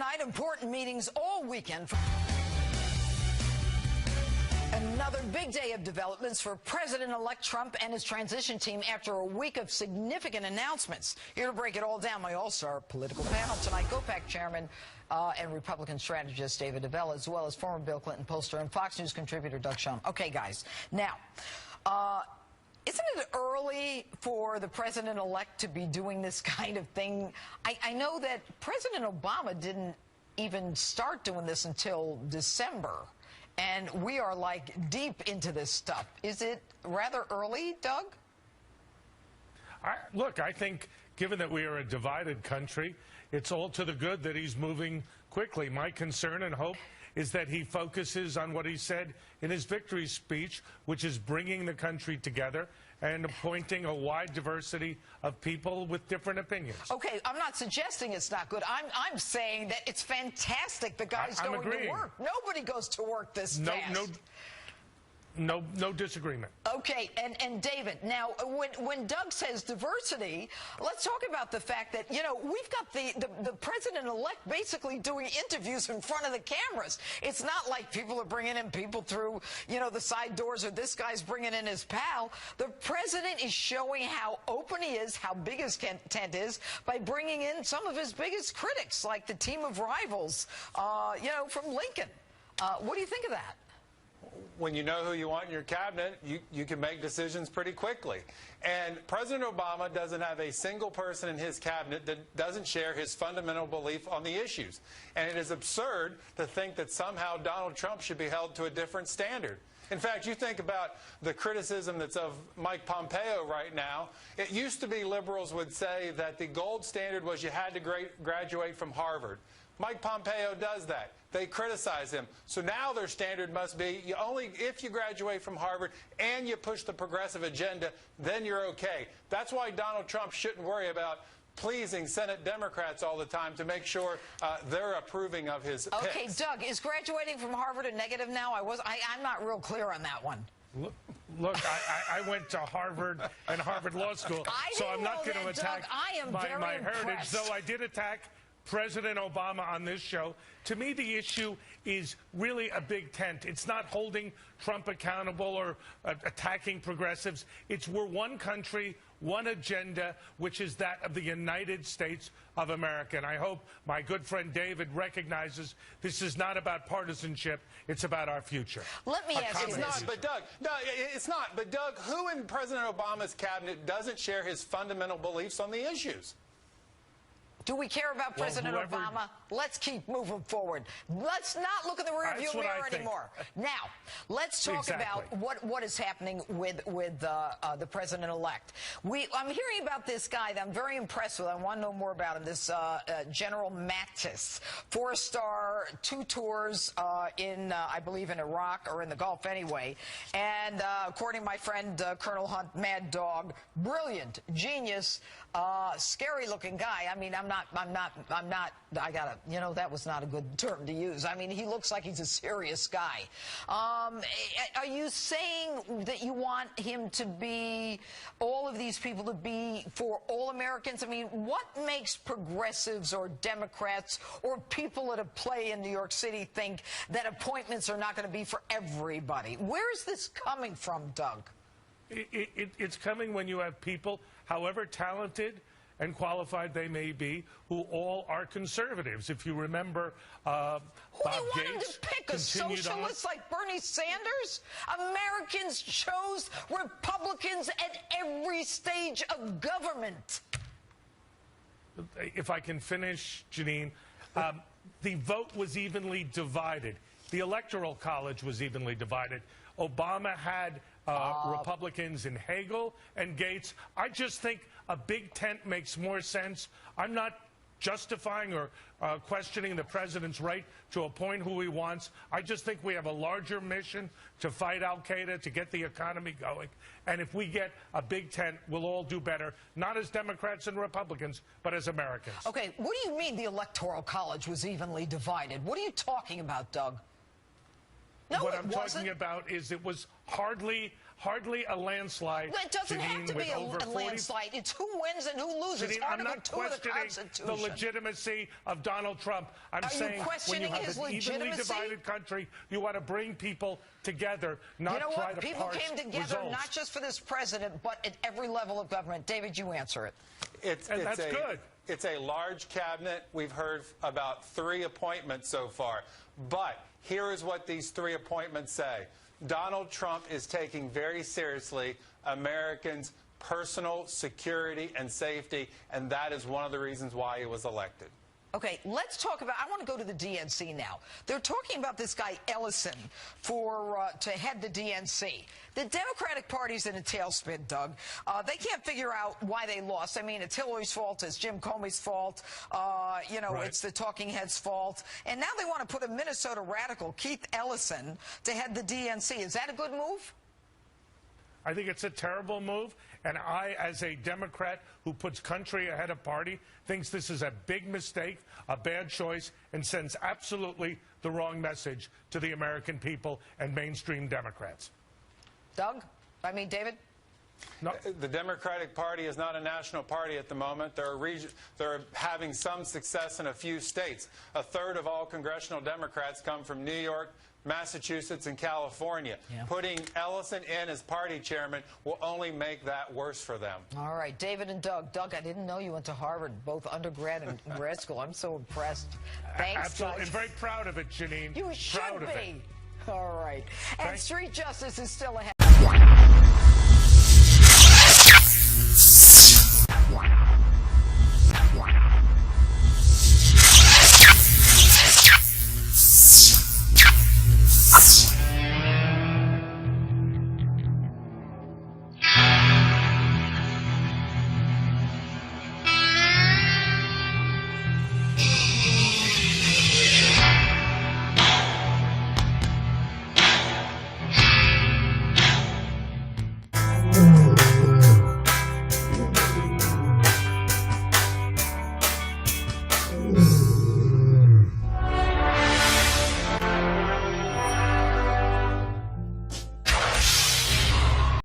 tonight. Important meetings all weekend. Another big day of developments for President-elect Trump and his transition team after a week of significant announcements. Here to break it all down, my all-star political panel tonight, GOPAC chairman and Republican strategist David Avella, as well as former Bill Clinton pollster and Fox News contributor Doug Schoen. Okay, guys. Now, isn't it early for the president-elect to be doing this kind of thing? I know that President Obama didn't even start doing this until December. And we are like deep into this stuff. Is it rather early, Doug? Look, I think given that we are a divided country, it's all to the good that he's moving quickly. My concern and hope is that he focuses on what he said in his victory speech, which is bringing the country together and appointing a wide diversity of people with different opinions. Okay, I'm not suggesting it's not good. I'm saying that it's fantastic the guy's going to work. Nobody goes to work this fast. No disagreement. Okay, and David, now when Doug says diversity, let's talk about the fact that, you know, we've got the president-elect basically doing interviews in front of the cameras. It's not like people are bringing in people through, you know, the side doors, or this guy's bringing in his pal. The president is showing how open he is, how big his tent is, by bringing in some of his biggest critics, like the team of rivals, you know, from Lincoln. What do you think of that? When you know who you want in your cabinet, you can make decisions pretty quickly. And President Obama doesn't have a single person in his cabinet that doesn't share his fundamental belief on the issues. And it is absurd to think that somehow Donald Trump should be held to a different standard. In fact, you think about the criticism that's of Mike Pompeo right now. It used to be liberals would say that the gold standard was you had to graduate from Harvard. Mike Pompeo does that. They criticize him. So now their standard must be if you graduate from Harvard and you push the progressive agenda, then you're okay. That's why Donald Trump shouldn't worry about pleasing Senate Democrats all the time to make sure they're approving of his picks. Okay, Doug, is graduating from Harvard a negative now? I'm not real clear on that one. Look, I went to Harvard and Harvard Law School, so I'm not going to attack my heritage, though I did attack President Obama on this show. To me, the issue is really a big tent. It's not holding Trump accountable or attacking progressives. It's we're one country, one agenda, which is that of the United States of America. And I hope my good friend David recognizes this is not about partisanship. It's about our future. Let me ask you this. It's not, but Doug, no, it's not. But Doug, who in President Obama's cabinet doesn't share his fundamental beliefs on the issues? Do we care about President Obama? Let's keep moving forward. Let's not look in the rearview mirror anymore. Now, let's talk about what is happening with the president-elect. I'm hearing about this guy that I'm very impressed with. I want to know more about him, this General Mattis, 4-star, 2 tours in, I believe, in Iraq, or in the Gulf anyway. And according to my friend Colonel Hunt, mad dog, brilliant, genius, scary-looking guy. I mean, I gotta, you know, that was not a good term to use. I mean, he looks like he's a serious guy. Are you saying that you want him to be, all of these people to be for all Americans? I mean, what makes progressives or Democrats or people at a play in New York City think that appointments are not going to be for everybody? Where is this coming from, Doug? It's coming when you have people, however talented and qualified they may be, who all are conservatives. If you remember, Bob Who do you want him to pick? A socialist like Bernie Sanders? Americans chose Republicans at every stage of government. If I can finish, Jeanine, the vote was evenly divided. The Electoral College was evenly divided. Obama had Republicans in Hagel and Gates. I just think a big tent makes more sense. I'm not justifying or questioning the president's right to appoint who he wants. I just think we have a larger mission to fight al-Qaeda, to get the economy going. And if we get a big tent, we'll all do better, not as Democrats and Republicans, but as Americans. Okay, what do you mean the Electoral College was evenly divided? What are you talking about, Doug? No, what I'm wasn't. talking about is it was hardly a landslide. Well, it doesn't have to be a landslide. It's who wins and who loses. Jeanine, I'm not questioning the legitimacy of Donald Trump. I'm saying when you have an evenly divided country, you want to bring people together, not try to People parse came together results. not just for this president, but at every level of government. David, you answer it. That's good. It's a large cabinet. We've heard about 3 appointments so far. But here is what these 3 appointments say. Donald Trump is taking very seriously Americans' personal security and safety, and that is one of the reasons why he was elected. Okay, let's talk about, I want to go to the DNC now. They're talking about this guy Ellison to head the DNC. The Democratic Party's in a tailspin, Doug. They can't figure out why they lost. I mean, it's Hillary's fault, it's Jim Comey's fault, It's the talking heads' fault. And now they want to put a Minnesota radical, Keith Ellison, to head the DNC. Is that a good move? I think it's a terrible move, and I, as a Democrat who puts country ahead of party, thinks this is a big mistake, a bad choice, and sends absolutely the wrong message to the American people and mainstream Democrats. David? No. The Democratic Party is not a national party at the moment. They're having some success in a few states. A third of all congressional Democrats come from New York, Massachusetts, and California. Yeah. Putting Ellison in as party chairman will only make that worse for them. All right, David and Doug. Doug, I didn't know you went to Harvard, both undergrad and grad school. I'm so impressed. Thanks, absolutely, Doug. and very proud of it, Jeanine. You should be. All right. And street justice is still ahead.